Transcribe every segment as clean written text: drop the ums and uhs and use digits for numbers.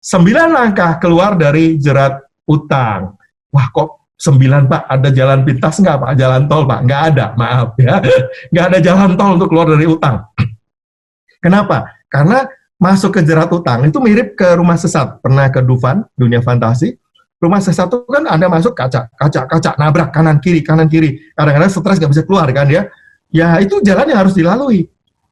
9 langkah keluar dari jerat utang. Wah, kok 9, Pak? Ada jalan pintas nggak, Pak? Jalan tol, Pak? Nggak ada, maaf ya. Nggak ada jalan tol untuk keluar dari utang. Kenapa? Karena masuk ke jerat utang itu mirip ke rumah sesat. Pernah ke Dufan, dunia fantasi? Rumah sesat itu kan Anda masuk kaca, nabrak kanan kiri. Kadang-kadang stres nggak bisa keluar kan ya. Ya itu jalan yang harus dilalui.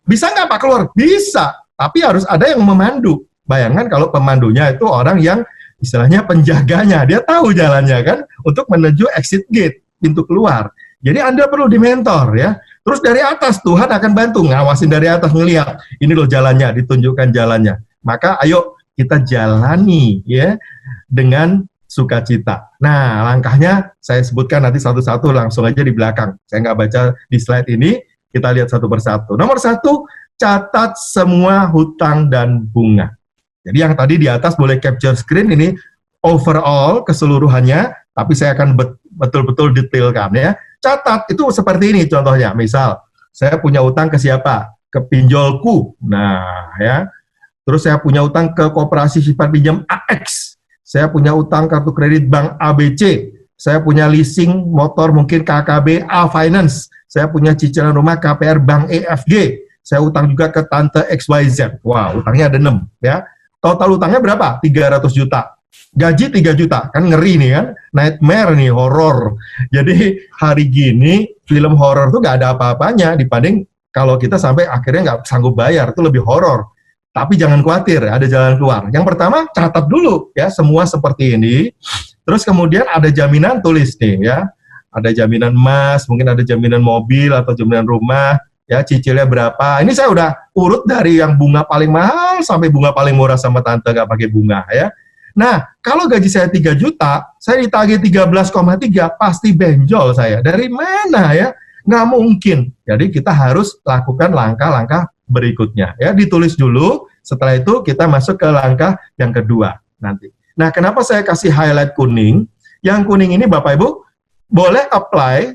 Bisa nggak Pak keluar? Bisa, tapi harus ada yang memandu. Bayangkan kalau pemandunya itu orang yang istilahnya penjaganya, dia tahu jalannya kan untuk menuju exit gate, pintu keluar. Jadi Anda perlu dimentor ya. Terus dari atas Tuhan akan bantu ngawasin dari atas, ngelihat ini loh jalannya, ditunjukkan jalannya. Maka ayo kita jalani ya dengan sukacita. Nah, langkahnya saya sebutkan nanti satu-satu, langsung aja di belakang. Saya nggak baca di slide ini, kita lihat satu persatu. Nomor 1, catat semua hutang dan bunga. Jadi yang tadi di atas boleh capture screen, ini overall keseluruhannya, tapi saya akan betul-betul detailkan ya. Catat itu seperti ini contohnya, misal saya punya utang ke siapa? Ke pinjolku. Nah ya, terus saya punya utang ke koperasi simpan pinjam AX, saya punya utang kartu kredit bank ABC, saya punya leasing motor mungkin KKB A Finance, saya punya cicilan rumah KPR Bank EFG, saya utang juga ke tante XYZ. Wah, utangnya ada 6 ya. Total utangnya berapa? 300 juta. Gaji 3 juta, kan ngeri nih kan, nightmare nih, horor. Jadi hari gini film horor tuh gak ada apa-apanya dibanding kalau kita sampai akhirnya nggak sanggup bayar, itu lebih horor. Tapi jangan khawatir, ada jalan keluar. Yang pertama, catat dulu ya semua seperti ini. Terus kemudian ada jaminan, tulis nih ya. Ada jaminan emas, mungkin ada jaminan mobil atau jaminan rumah, ya cicilnya berapa. Ini saya udah urut dari yang bunga paling mahal sampai bunga paling murah sama tante nggak pakai bunga ya. Nah, kalau gaji saya 3 juta, saya ditagih 13,3, pasti benjol saya. Dari mana ya? Nggak mungkin. Jadi kita harus lakukan langkah-langkah berikutnya. Ya, ditulis dulu, setelah itu kita masuk ke langkah yang kedua nanti. Nah, kenapa saya kasih highlight kuning? Yang kuning ini Bapak Ibu boleh apply,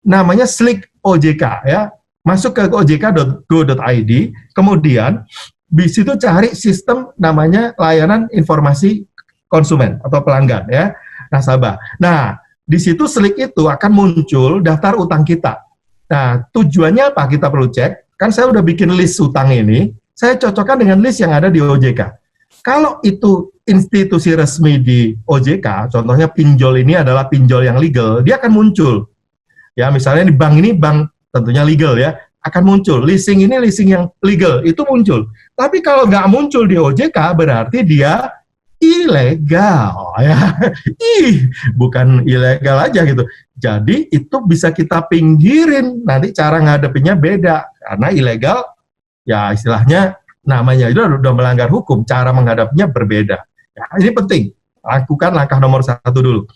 namanya Slick OJK ya. Masuk ke ojk.go.id, kemudian di situ cari sistem namanya layanan informasi konsumen atau pelanggan ya, nasabah. Nah, di situ Slick itu akan muncul daftar utang kita. Nah, tujuannya apa? Kita perlu cek. Kan saya udah bikin list utang ini, saya cocokkan dengan list yang ada di OJK. Kalau itu institusi resmi di OJK, contohnya pinjol ini adalah pinjol yang legal, dia akan muncul. Ya, misalnya di bank ini bank tentunya legal ya, akan muncul. Leasing ini leasing yang legal, itu muncul. Tapi kalau nggak muncul di OJK, berarti dia ilegal ya. Bukan ilegal aja gitu. Jadi itu bisa kita pinggirin, nanti cara ngadepinnya beda. Karena ilegal, ya istilahnya namanya itu udah melanggar hukum, cara menghadapinya berbeda. Ya, ini penting, lakukan langkah nomor 1 dulu.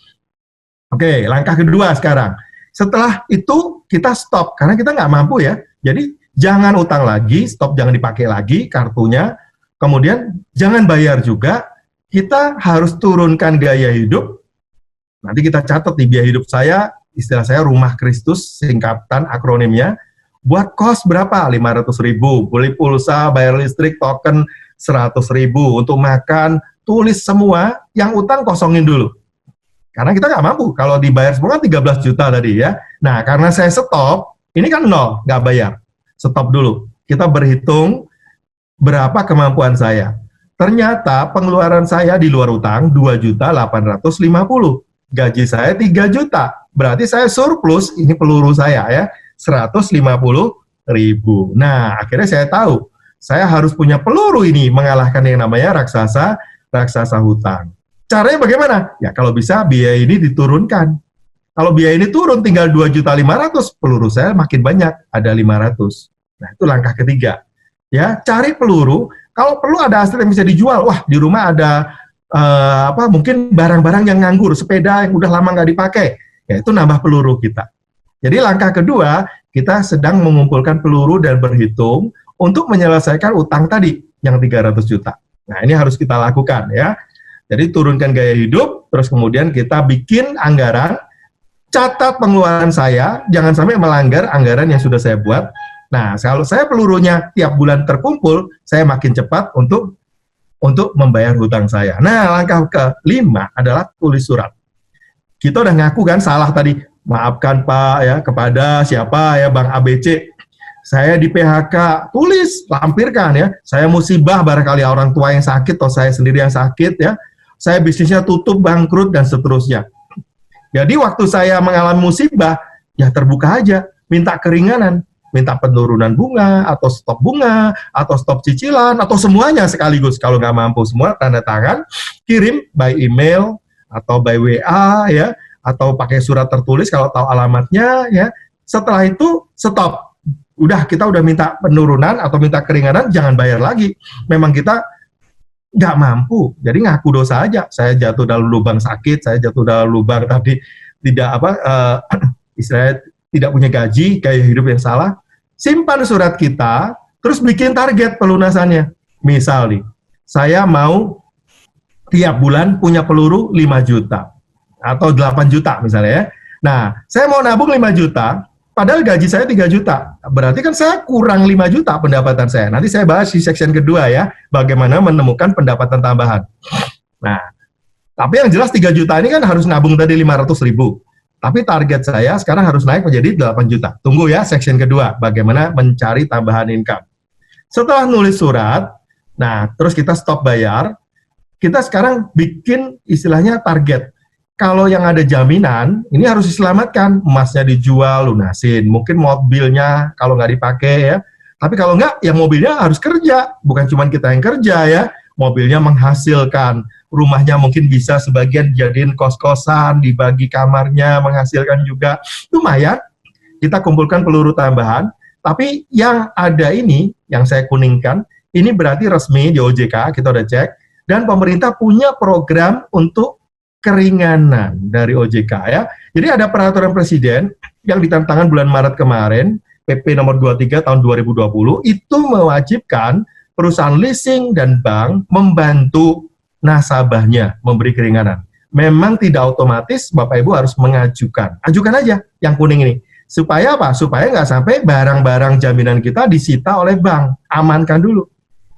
Oke, langkah kedua sekarang. Setelah itu kita stop, karena kita nggak mampu ya. Jadi jangan utang lagi, stop, jangan dipakai lagi kartunya. Kemudian jangan bayar juga, kita harus turunkan gaya hidup. Nanti kita catat di biaya hidup saya, istilah saya rumah Kristus, singkatan akronimnya. Buat kos berapa? 500.000, beli pulsa, bayar listrik, token 100.000, untuk makan, tulis semua, yang utang kosongin dulu. Karena kita nggak mampu, kalau dibayar semua kan 13 juta tadi ya. Nah, karena saya stop, ini kan 0, nggak bayar. Stop dulu, kita berhitung berapa kemampuan saya. Ternyata pengeluaran saya di luar utang 2.850. Gaji saya 3 juta, berarti saya surplus, ini peluru saya ya, 150.000. Nah, akhirnya saya tahu, saya harus punya peluru ini, mengalahkan yang namanya raksasa hutang. Caranya bagaimana? Ya kalau bisa biaya ini diturunkan. Kalau biaya ini turun tinggal 2.500.000, peluru saya makin banyak, ada 500. Nah, itu langkah ketiga. Ya, cari peluru, kalau perlu ada aset yang bisa dijual. Wah, di rumah ada mungkin barang-barang yang nganggur, sepeda yang udah lama nggak dipakai. Ya, itu nambah peluru kita. Jadi langkah kedua, kita sedang mengumpulkan peluru dan berhitung untuk menyelesaikan utang tadi yang 300 juta. Nah, ini harus kita lakukan ya. Jadi turunkan gaya hidup, terus kemudian kita bikin anggaran, catat pengeluaran saya, jangan sampai melanggar anggaran yang sudah saya buat. Nah, kalau saya pelurunya tiap bulan terkumpul, saya makin cepat untuk untuk membayar hutang saya. Nah, langkah kelima adalah tulis surat. Kita udah ngaku kan salah tadi, maafkan Pak ya kepada siapa ya Bang ABC, saya di PHK, tulis, lampirkan ya, saya musibah barangkali orang tua yang sakit atau saya sendiri yang sakit ya, saya bisnisnya tutup, bangkrut dan seterusnya. Jadi waktu saya mengalami musibah, ya terbuka aja, minta keringanan, minta penurunan bunga, atau stop cicilan, atau semuanya sekaligus. Kalau nggak mampu semua, tanda tangan, kirim by email, atau by WA, ya, atau pakai surat tertulis kalau tahu alamatnya, ya. Setelah itu, stop. Kita udah minta penurunan atau minta keringanan, jangan bayar lagi. Memang kita nggak mampu, jadi ngaku dosa aja. Saya jatuh dalam lubang sakit, saya jatuh dalam lubang tadi tidak istilahnya tidak punya gaji, gaya hidup yang salah. Simpan surat kita, terus bikin target pelunasannya. Misal nih, saya mau tiap bulan punya peluru 5 juta atau 8 juta misalnya ya. Nah, saya mau nabung 5 juta, padahal gaji saya 3 juta. Berarti kan saya kurang 5 juta pendapatan saya. Nanti saya bahas di section kedua ya, bagaimana menemukan pendapatan tambahan. Nah, tapi yang jelas 3 juta ini kan harus nabung tadi 500 ribu. Tapi target saya sekarang harus naik menjadi 8 juta. Tunggu ya section kedua, bagaimana mencari tambahan income. Setelah nulis surat, nah terus kita stop bayar, kita sekarang bikin istilahnya target. Kalau yang ada jaminan, ini harus diselamatkan. Emasnya dijual, lunasin. Mungkin mobilnya kalau nggak dipakai ya. Tapi kalau nggak, ya mobilnya harus kerja. Bukan cuma kita yang kerja ya. Mobilnya menghasilkan. Rumahnya mungkin bisa sebagian jadiin kos-kosan, dibagi kamarnya, menghasilkan juga. Lumayan. Kita kumpulkan peluru tambahan. Tapi yang ada ini, yang saya kuningkan, ini berarti resmi di OJK, kita udah cek. Dan pemerintah punya program untuk keringanan dari OJK ya. Jadi ada peraturan presiden yang ditantangan bulan Maret kemarin, PP nomor 23 tahun 2020, itu mewajibkan perusahaan leasing dan bank membantu nasabahnya memberi keringanan. Memang tidak otomatis Bapak Ibu harus mengajukan. Ajukan aja yang kuning ini. Supaya apa? Supaya nggak sampai barang-barang jaminan kita disita oleh bank. Amankan dulu.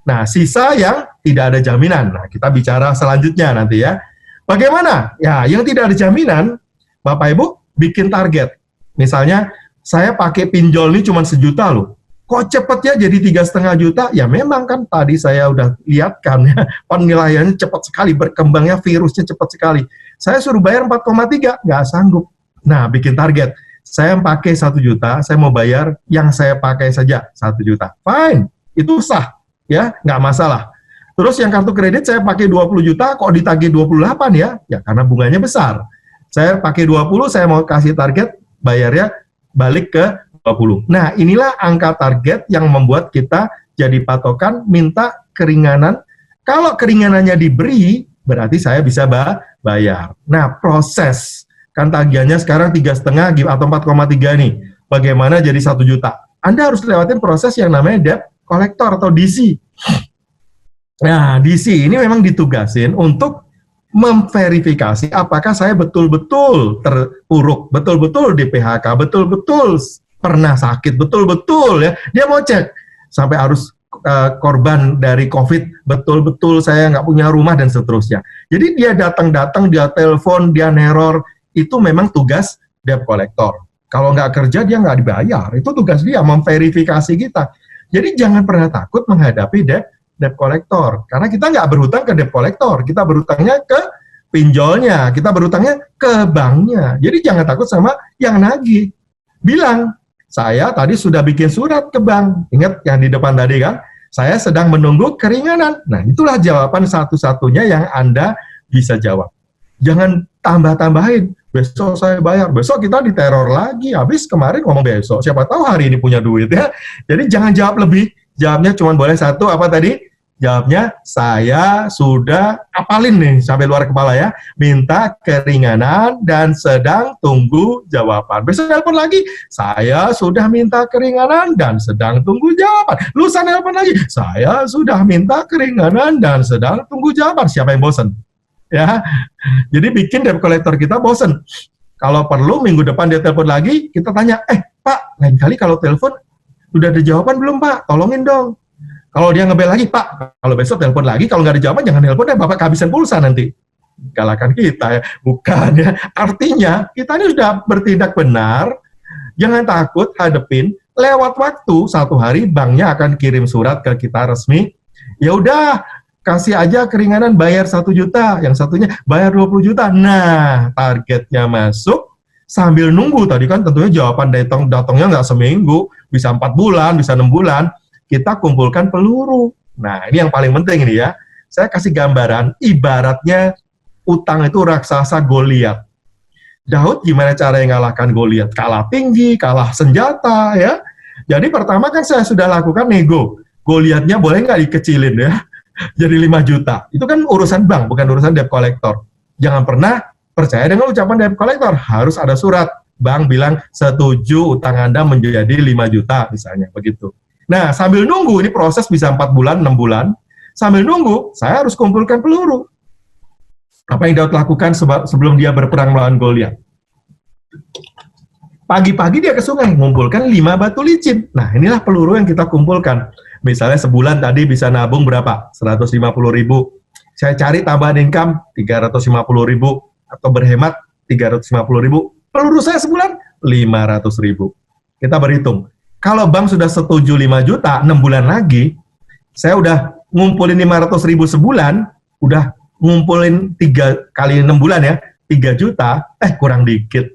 Nah, sisa yang tidak ada jaminan. Nah, kita bicara selanjutnya nanti ya. Bagaimana? Ya, yang tidak ada jaminan, Bapak Ibu bikin target. Misalnya, saya pakai pinjol ini cuma 1 juta loh. Kok cepetnya jadi 3,5 juta? Ya memang kan tadi saya udah lihat kan ya, penilaiannya cepat sekali, berkembangnya virusnya cepat sekali. Saya suruh bayar 4,3, nggak sanggup. Nah, bikin target. Saya pakai 1 juta, saya mau bayar yang saya pakai saja 1 juta. Fine, itu sah, ya, nggak masalah. Terus yang kartu kredit saya pakai 20 juta, kok ditagih 28 ya? Ya karena bunganya besar. Saya pakai 20, saya mau kasih target, bayarnya balik ke 20. Nah, inilah angka target yang membuat kita jadi patokan minta keringanan. Kalau keringanannya diberi, berarti saya bisa bayar. Nah, proses. Kan tagihannya sekarang 3,5 atau 4,3 nih. Bagaimana jadi 1 juta? Anda harus lewatin proses yang namanya debt collector atau DC. Nah, DC ini memang ditugasin untuk memverifikasi apakah saya betul-betul terpuruk, betul-betul di PHK, betul-betul pernah sakit, betul-betul ya. Dia mau cek sampai harus korban dari COVID, betul-betul saya nggak punya rumah dan seterusnya. Jadi dia datang-datang, dia telepon, dia neror, itu memang tugas debt collector. Kalau nggak kerja dia nggak dibayar, itu tugas dia memverifikasi kita. Jadi jangan pernah takut menghadapi debt collector, karena kita nggak berhutang ke debt collector, kita berhutangnya ke pinjolnya, kita berhutangnya ke banknya. Jadi jangan takut sama yang nagih. Bilang, saya tadi sudah bikin surat ke bank, ingat yang di depan tadi kan, saya sedang menunggu keringanan. Nah, itulah jawaban satu-satunya yang Anda bisa jawab. Jangan tambah-tambahin, besok saya bayar, besok kita diteror lagi, habis kemarin ngomong besok, siapa tahu hari ini punya duit ya. Jadi jangan jawab lebih, jawabnya cuma boleh satu, apa tadi? Jawabnya, saya sudah apalin nih sampai luar kepala ya, minta keringanan dan sedang tunggu jawaban. Besok nelpon lagi, saya sudah minta keringanan dan sedang tunggu jawaban. Lusa nelpon lagi, saya sudah minta keringanan dan sedang tunggu jawaban. Siapa yang bosen? Ya, jadi bikin debt collector kita bosen. Kalau perlu minggu depan dia telepon lagi, kita tanya, Pak, lain kali kalau telepon udah ada jawaban belum Pak? Tolongin dong. Kalau dia ngebel lagi, Pak, kalau besok telepon lagi, kalau nggak dijawab jangan telepon deh, Bapak kehabisan pulsa nanti. Kalahkan kita ya, bukan ya. Artinya kita ini sudah bertindak benar, jangan takut, hadepin. Lewat waktu 1 hari banknya akan kirim surat ke kita resmi. Ya udah, kasih aja keringanan bayar 1 juta, yang satunya bayar 20 juta. Nah, targetnya masuk. Sambil nunggu tadi kan tentunya jawaban datangnya nggak seminggu, bisa 4 bulan, bisa 6 bulan. Kita kumpulkan peluru. Nah, ini yang paling penting ini ya. Saya kasih gambaran, ibaratnya utang itu raksasa Goliat. Daud gimana cara yang ngalahkan Goliat? Kalah tinggi, kalah senjata ya. Jadi pertama kan saya sudah lakukan nego. Goliatnya boleh nggak dikecilin ya? Jadi 5 juta. Itu kan urusan bank, bukan urusan debt collector. Jangan pernah percaya dengan ucapan debt collector. Harus ada surat. Bank bilang setuju utang Anda menjadi 5 juta misalnya, begitu. Nah, sambil nunggu, ini proses bisa 4 bulan, 6 bulan. Sambil nunggu, saya harus kumpulkan peluru. Apa yang Daud lakukan sebelum dia berperang melawan Goliat? Pagi-pagi dia ke sungai, mengumpulkan 5 batu licin. Nah, inilah peluru yang kita kumpulkan. Misalnya sebulan tadi bisa nabung berapa? 150.000. Saya cari tambahan income 350.000 atau berhemat 350.000. Peluru saya sebulan 500.000. Kita berhitung. Kalau bank sudah setuju 5 juta, 6 bulan lagi, saya udah ngumpulin 500.000 sebulan, udah ngumpulin 3 kali 6 bulan ya, 3 juta, kurang dikit.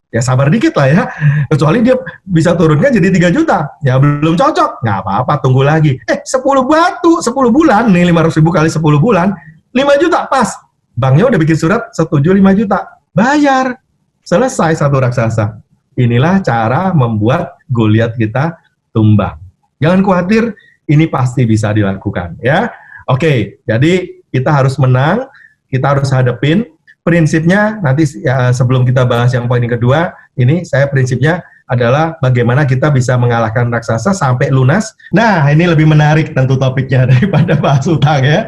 Ya sabar dikit lah ya, kecuali dia bisa turunkan jadi 3 juta, ya belum cocok, nggak apa-apa, tunggu lagi. 10 batu, 10 bulan, nih 500.000 kali 10 bulan, 5 juta, pas. Banknya udah bikin surat, setuju 5 juta, bayar. Selesai satu raksasa. Inilah cara membuat Goliat kita tumbang. Jangan khawatir, ini pasti bisa dilakukan ya. Oke, jadi kita harus menang, kita harus hadepin. Prinsipnya nanti ya, sebelum kita bahas yang poin kedua, ini saya prinsipnya adalah bagaimana kita bisa mengalahkan raksasa sampai lunas. Nah, ini lebih menarik tentu topiknya daripada bahas utang ya.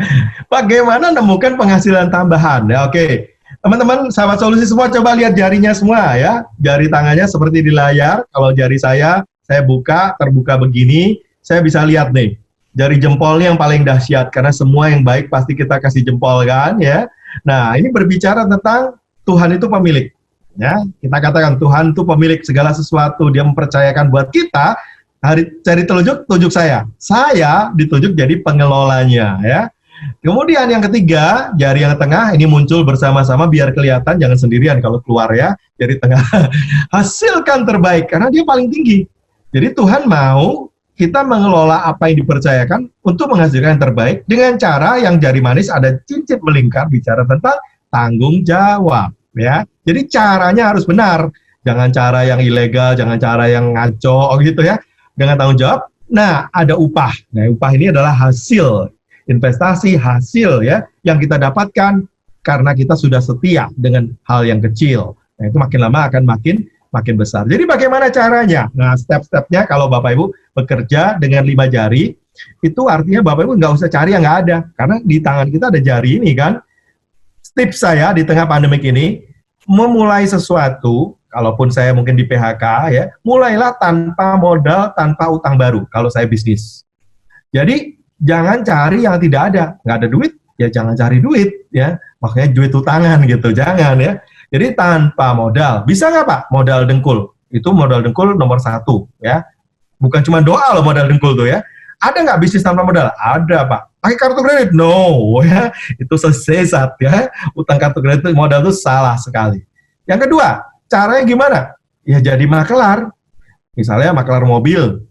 Bagaimana menemukan penghasilan tambahan? Ya, oke. Teman-teman, sahabat solusi semua, coba lihat jarinya semua ya. Jari tangannya seperti di layar. Kalau jari saya buka, terbuka begini, saya bisa lihat nih. Jari jempolnya yang paling dahsyat, karena semua yang baik pasti kita kasih jempol kan ya. Nah, ini berbicara tentang Tuhan itu pemilik. Ya, kita katakan Tuhan itu pemilik segala sesuatu. Dia mempercayakan buat kita, cari tunjuk saya. Saya ditunjuk jadi pengelolanya ya. Kemudian yang ketiga, jari yang tengah ini muncul bersama-sama biar kelihatan, jangan sendirian kalau keluar ya. Jari tengah, hasilkan terbaik karena dia paling tinggi. Jadi Tuhan mau kita mengelola apa yang dipercayakan untuk menghasilkan yang terbaik dengan cara yang jari manis ada cincin melingkar bicara tentang tanggung jawab ya. Jadi caranya harus benar, jangan cara yang ilegal, jangan cara yang ngaco gitu ya. Dengan tanggung jawab. Nah, ada upah. Nah, upah ini adalah hasil investasi, hasil ya yang kita dapatkan karena kita sudah setia dengan hal yang kecil. Nah, itu makin lama akan makin besar. Jadi bagaimana caranya? Nah, step-stepnya kalau Bapak Ibu bekerja dengan 5 jari, itu artinya Bapak Ibu nggak usah cari yang nggak ada. Karena di tangan kita ada jari ini kan. Tips saya di tengah pandemik ini, memulai sesuatu, kalaupun saya mungkin di PHK ya, mulailah tanpa modal, tanpa utang baru, kalau saya bisnis. Jadi, jangan cari yang tidak ada. Nggak ada duit, ya jangan cari duit ya. Makanya duit utangan gitu, jangan ya. Jadi tanpa modal. Bisa nggak Pak? Modal dengkul. Itu modal dengkul nomor 1 ya. Bukan cuma doa loh modal dengkul tuh ya. Ada nggak bisnis tanpa modal? Ada Pak. Pakai kartu kredit? No ya. Itu sesat ya. Utang kartu kredit modal itu salah sekali. Yang kedua, caranya gimana? Ya jadi makelar. Misalnya makelar mobil,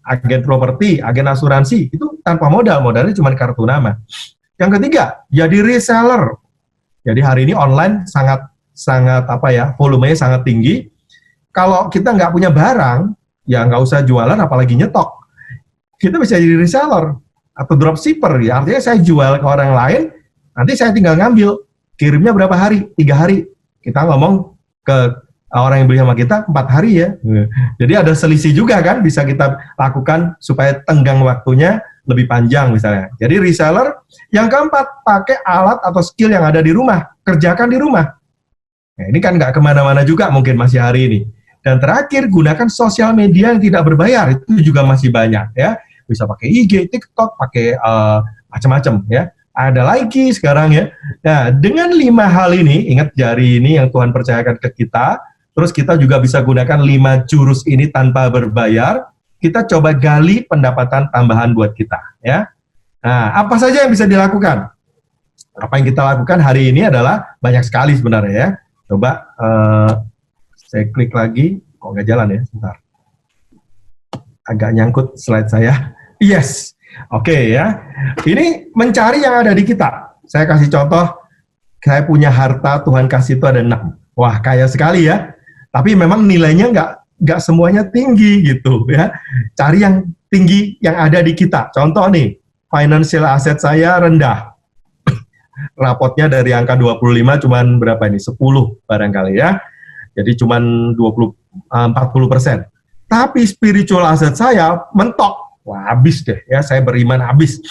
agen properti, agen asuransi, itu tanpa modal, modalnya cuma kartu nama. Yang ketiga, jadi reseller. Jadi hari ini online sangat volumenya sangat tinggi. Kalau kita nggak punya barang, ya nggak usah jualan, apalagi nyetok. Kita bisa jadi reseller atau dropshipper, ya artinya saya jual ke orang lain, nanti saya tinggal ngambil, kirimnya berapa hari? 3 hari. Kita ngomong ke orang yang beli sama kita 4 hari ya. Jadi ada selisih juga kan, bisa kita lakukan supaya tenggang waktunya lebih panjang misalnya. Jadi reseller. Yang keempat, pakai alat atau skill yang ada di rumah, kerjakan di rumah. Nah, ini kan nggak kemana-mana juga mungkin masih hari ini. Dan terakhir, gunakan sosial media yang tidak berbayar, itu juga masih banyak ya. bisa pakai IG, TikTok, pakai macam-macam ya. Ada lagi sekarang ya. Nah, dengan 5 hal ini, ingat jari ini yang Tuhan percayakan ke kita, terus kita juga bisa gunakan 5 jurus ini tanpa berbayar, kita coba gali pendapatan tambahan buat kita ya. Nah, apa saja yang bisa dilakukan? Apa yang kita lakukan hari ini adalah banyak sekali sebenarnya ya. Coba saya klik lagi, kok nggak jalan ya, sebentar. Agak nyangkut slide saya. Yes. Oke ya, ini mencari yang ada di kita. Saya kasih contoh, saya punya harta Tuhan kasih itu ada 6. Wah, kaya sekali ya. Tapi memang nilainya nggak semuanya tinggi gitu ya. Cari yang tinggi yang ada di kita. Contoh nih, financial asset saya rendah. Rapotnya dari angka 25 cuman berapa ini? 10 barangkali ya. Jadi cuman 40%. Tapi spiritual asset saya mentok. Wah, habis deh ya, saya beriman habis.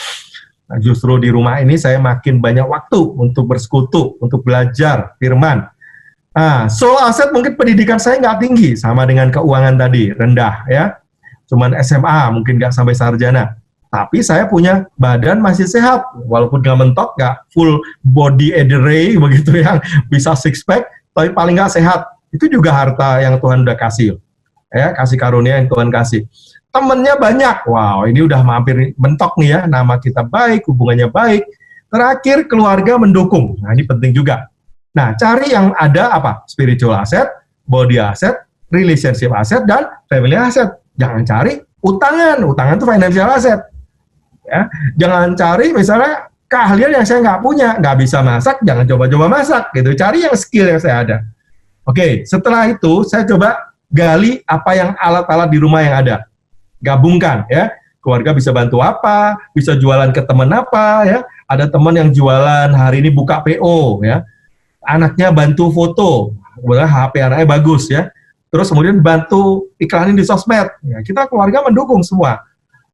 Nah, justru di rumah ini saya makin banyak waktu untuk bersekutu, untuk belajar firman. Nah, soul asset mungkin pendidikan saya nggak tinggi, sama dengan keuangan tadi, rendah ya. Cuman SMA, mungkin nggak sampai sarjana. Tapi saya punya badan masih sehat, walaupun nggak mentok, nggak full body array begitu yang bisa six pack, tapi paling nggak sehat. Itu juga harta yang Tuhan udah kasih, ya, kasih karunia yang Tuhan kasih. Temennya banyak, wow, ini udah hampir mentok nih ya, nama kita baik, hubungannya baik. Terakhir, keluarga mendukung, nah ini penting juga. Nah, cari yang ada apa? Spiritual asset, body asset, relationship asset, dan family asset. Jangan cari utangan itu financial asset. Ya, jangan cari misalnya keahlian yang saya nggak punya, nggak bisa masak, jangan coba-coba masak, gitu. Cari yang skill yang saya ada. Oke, setelah itu saya coba gali apa yang alat-alat di rumah yang ada. Gabungkan ya, keluarga bisa bantu apa, bisa jualan ke teman apa ya, ada teman yang jualan hari ini buka PO ya, anaknya bantu foto, kemudian HP anaknya bagus ya, terus kemudian bantu iklanin di sosmed ya, kita keluarga mendukung semua,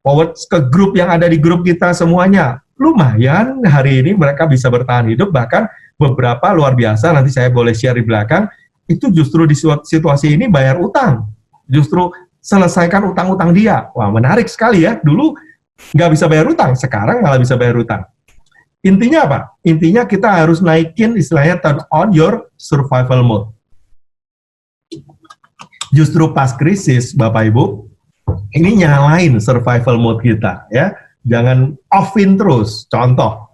forward ke grup yang ada di grup kita semuanya, lumayan hari ini mereka bisa bertahan hidup, bahkan beberapa luar biasa, nanti saya boleh share di belakang, itu justru di situasi ini bayar utang, justru selesaikan utang-utang dia. Wah, menarik sekali ya. Dulu nggak bisa bayar utang, sekarang malah bisa bayar utang. Intinya apa? Intinya kita harus naikin istilahnya turn on your survival mode. Justru pas krisis, Bapak Ibu, ini nyalain survival mode kita ya. Jangan offin terus. Contoh,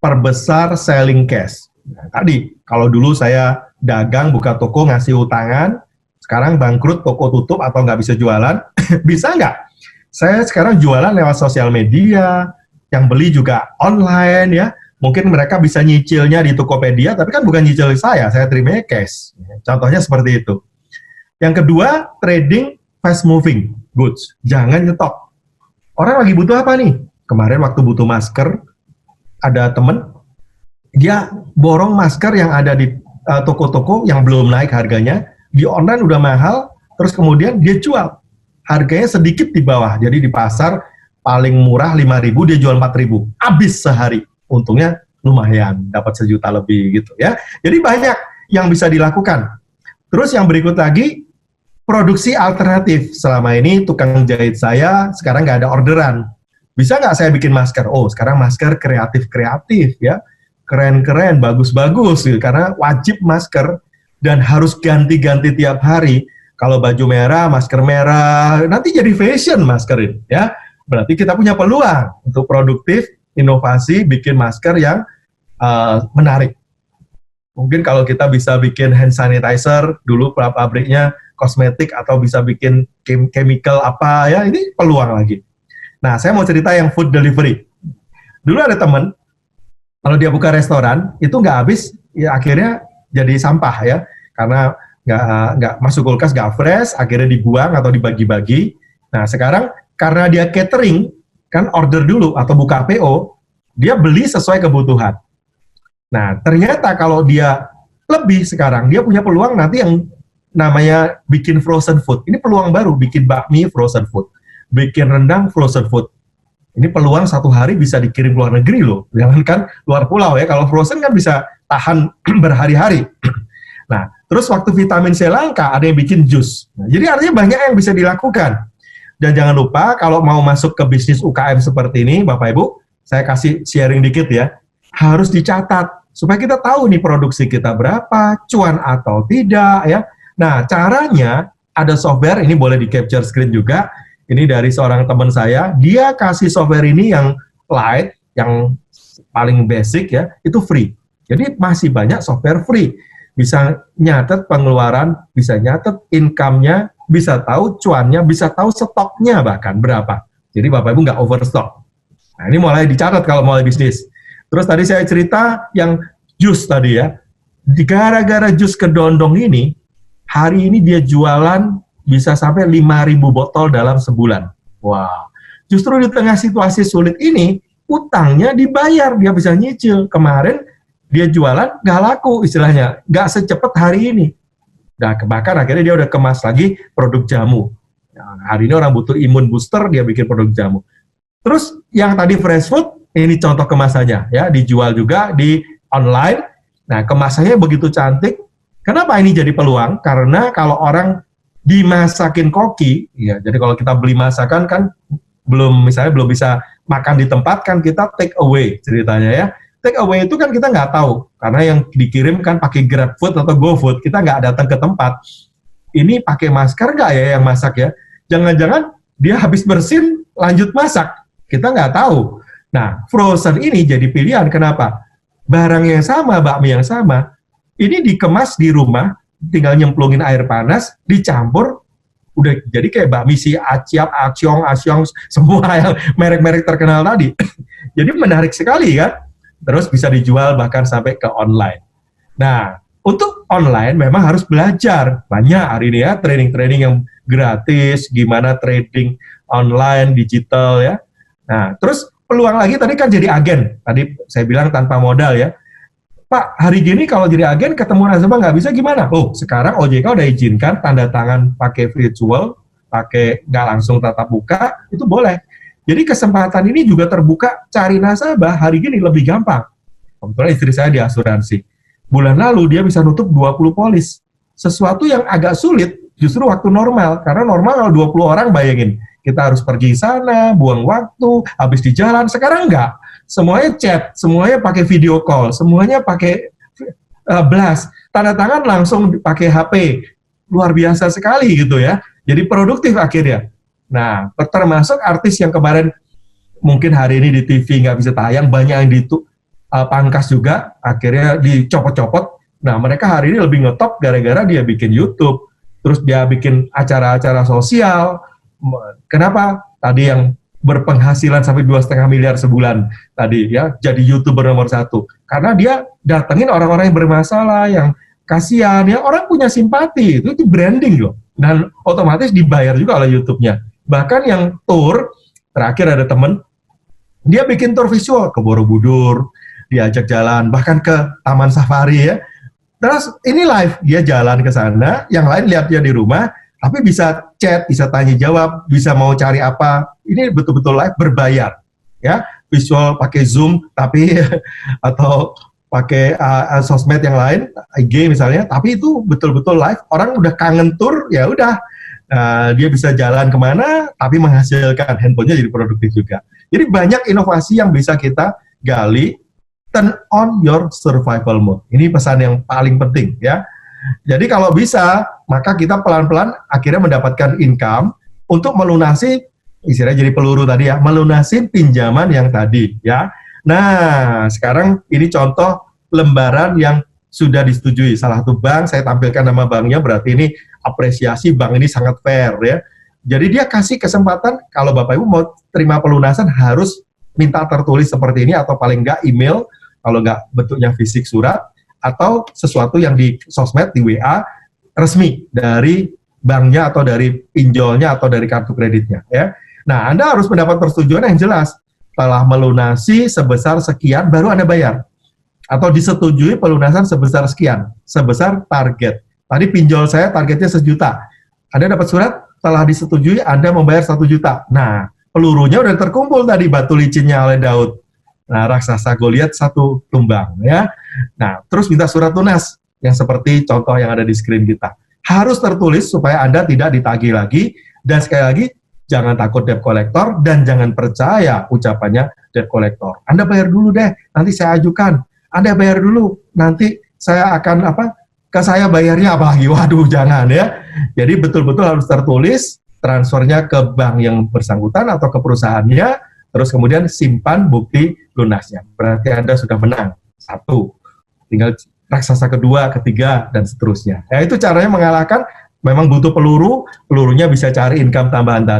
perbesar selling cash. Nah, tadi, kalau dulu saya dagang, buka toko, ngasih utangan, sekarang bangkrut, toko tutup atau nggak bisa jualan, bisa nggak? Saya sekarang jualan lewat sosial media, yang beli juga online ya. Mungkin mereka bisa nyicilnya di Tokopedia, tapi kan bukan nyicil saya terima cash. Contohnya seperti itu. Yang kedua, trading fast moving goods. Jangan nyetok. Orang lagi butuh apa nih? Kemarin waktu butuh masker, ada temen, dia borong masker yang ada di toko-toko yang belum naik harganya, di online udah mahal, terus kemudian dia jual. Harganya sedikit di bawah, jadi di pasar paling murah 5.000, dia jual 4.000. Habis sehari. Untungnya lumayan, dapat 1 juta lebih gitu ya. Jadi banyak yang bisa dilakukan. Terus yang berikut lagi, produksi alternatif. Selama ini tukang jahit saya sekarang nggak ada orderan. Bisa nggak saya bikin masker? Oh, sekarang masker kreatif-kreatif ya. Keren-keren, bagus-bagus gitu. Karena wajib masker. Dan harus ganti-ganti tiap hari. Kalau baju merah, masker merah, nanti jadi fashion masker ini, ya. Berarti kita punya peluang untuk produktif, inovasi, bikin masker yang menarik. Mungkin kalau kita bisa bikin hand sanitizer, dulu pabriknya kosmetik, atau bisa bikin chemical apa, ya, ini peluang lagi. Nah, saya mau cerita yang food delivery. Dulu ada teman, kalau dia buka restoran, itu nggak habis, ya akhirnya jadi sampah ya, karena nggak masuk kulkas, nggak fresh, akhirnya dibuang atau dibagi-bagi. Nah sekarang karena dia catering, kan order dulu atau buka PO, dia beli sesuai kebutuhan. Nah ternyata kalau dia lebih sekarang, dia punya peluang nanti yang namanya bikin frozen food. Ini peluang baru, bikin bakmi frozen food, bikin rendang frozen food. Ini peluang 1 hari bisa dikirim luar negeri loh, jangankan luar pulau ya. Kalau frozen kan bisa tahan berhari-hari. Nah, terus waktu vitamin C langka, ada yang bikin jus. Nah, jadi artinya banyak yang bisa dilakukan. Dan jangan lupa kalau mau masuk ke bisnis UKM seperti ini, Bapak Ibu, saya kasih sharing dikit ya, harus dicatat supaya kita tahu nih produksi kita berapa, cuan atau tidak ya. Nah, caranya ada software, ini boleh di capture screen juga. Ini dari seorang teman saya, dia kasih software ini yang light, yang paling basic ya, itu free. Jadi masih banyak software free. Bisa nyatet pengeluaran, bisa nyatet income-nya, bisa tahu cuannya, bisa tahu stoknya bahkan berapa. Jadi Bapak Ibu nggak overstock. Nah, ini mulai dicatat kalau mulai bisnis. Terus tadi saya cerita yang jus tadi ya. Gara-gara jus kedondong ini, hari ini dia jualan bisa sampai 5.000 botol dalam sebulan. Wow. Justru di tengah situasi sulit ini, utangnya dibayar, dia bisa nyicil. Kemarin dia jualan nggak laku istilahnya, nggak secepat hari ini. Nah, bahkan akhirnya dia udah kemas lagi produk jamu. Nah, hari ini orang butuh imun booster, dia bikin produk jamu. Terus yang tadi fresh food, ini contoh kemasannya ya, dijual juga di online. Nah, kemasannya begitu cantik. Kenapa ini jadi peluang? Karena kalau orang dimasakin koki, ya, jadi kalau kita beli masakan kan belum bisa makan di tempat, kan kita take away ceritanya ya. Take away itu kan kita nggak tahu, karena yang dikirim kan pakai GrabFood atau GoFood, kita nggak datang ke tempat. Ini pakai masker nggak ya yang masak ya? Jangan-jangan dia habis bersin lanjut masak, kita nggak tahu. Nah, frozen ini jadi pilihan. Kenapa? Barang yang sama, bakmi yang sama, ini dikemas di rumah, tinggal nyemplungin air panas, dicampur, udah jadi kayak bakmi si Aciap, Asyong, semua yang merek-merek terkenal tadi. Jadi menarik sekali kan? Terus bisa dijual bahkan sampai ke online. Nah, untuk online memang harus belajar. Banyak hari ini ya, training-training yang gratis, gimana trading online, digital ya. Nah, terus peluang lagi tadi kan jadi agen. Tadi saya bilang tanpa modal ya. Pak, hari gini kalau jadi agen ketemu nasabah nggak bisa gimana? Oh, sekarang OJK udah izinkan tanda tangan pakai virtual, pakai nggak langsung tatap muka, itu boleh. Jadi kesempatan ini juga terbuka, cari nasabah hari gini lebih gampang. Kebetulan istri saya di asuransi. Bulan lalu dia bisa nutup 20 polis. Sesuatu yang agak sulit justru waktu normal. Karena normal kalau 20 orang bayangin. Kita harus pergi sana, buang waktu, habis di jalan. Sekarang enggak. Semuanya chat, semuanya pakai video call, semuanya pakai blast. Tanda tangan langsung pakai HP. Luar biasa sekali gitu ya. Jadi produktif akhirnya. Nah, termasuk artis yang kemarin mungkin hari ini di TV nggak bisa tayang, banyak yang pangkas juga, akhirnya dicopot-copot. Nah, mereka hari ini lebih ngetop gara-gara dia bikin YouTube, terus dia bikin acara-acara sosial. Kenapa? Tadi yang berpenghasilan sampai 2,5 miliar sebulan tadi ya, jadi YouTuber nomor 1. Karena dia datengin orang-orang yang bermasalah, yang kasihan, ya orang punya simpati, itu branding loh. Dan otomatis dibayar juga oleh YouTube-nya. Bahkan yang tour, terakhir ada temen, dia bikin tour visual ke Borobudur, diajak jalan, bahkan ke Taman Safari ya. Terus ini live, dia jalan ke sana, yang lain lihat dia di rumah, tapi bisa chat, bisa tanya jawab, bisa mau cari apa. Ini betul-betul live berbayar, ya. Visual pakai Zoom, tapi atau pakai sosmed yang lain, IG misalnya, tapi itu betul-betul live. Orang udah kangen tour, ya udah. Dia bisa jalan kemana, tapi menghasilkan, handphonenya jadi produktif juga. Jadi banyak inovasi yang bisa kita gali. Turn on your survival mode. Ini pesan yang paling penting ya. Jadi kalau bisa, maka kita pelan-pelan akhirnya mendapatkan income untuk melunasi, istilahnya jadi peluru tadi ya, melunasi pinjaman yang tadi ya. Nah, sekarang ini contoh lembaran yang sudah disetujui. Salah satu bank, saya tampilkan nama banknya, berarti ini apresiasi bank ini sangat fair ya. Jadi dia kasih kesempatan, kalau Bapak Ibu mau terima pelunasan harus minta tertulis seperti ini, atau paling enggak email, kalau enggak bentuknya fisik surat, atau sesuatu yang di sosmed, di WA, resmi dari banknya atau dari pinjolnya atau dari kartu kreditnya ya. Nah, Anda harus mendapat persetujuan yang jelas. Telah melunasi sebesar sekian, baru Anda bayar. Atau disetujui pelunasan sebesar sekian, sebesar target. Tadi pinjol saya targetnya 1 juta. Anda dapat surat, telah disetujui Anda membayar 1 juta. Nah, pelurunya udah terkumpul tadi, batu licinnya oleh Daud. Nah, raksasa Goliat 1 tumbang ya. Nah, terus minta surat lunas yang seperti contoh yang ada di screen kita. Harus tertulis supaya Anda tidak ditagih lagi, dan sekali lagi jangan takut debt collector dan jangan percaya ucapannya debt collector. Anda bayar dulu deh, nanti saya ajukan. Anda bayar dulu, nanti saya akan ke saya bayarnya apalagi. Waduh, jangan ya. Jadi betul-betul harus tertulis, transfernya ke bank yang bersangkutan atau ke perusahaannya, terus kemudian simpan bukti lunasnya. Berarti Anda sudah menang. 1. Tinggal raksasa kedua, ketiga, dan seterusnya. Ya, itu caranya mengalahkan. Memang butuh peluru, pelurunya bisa cari income tambahan tadi.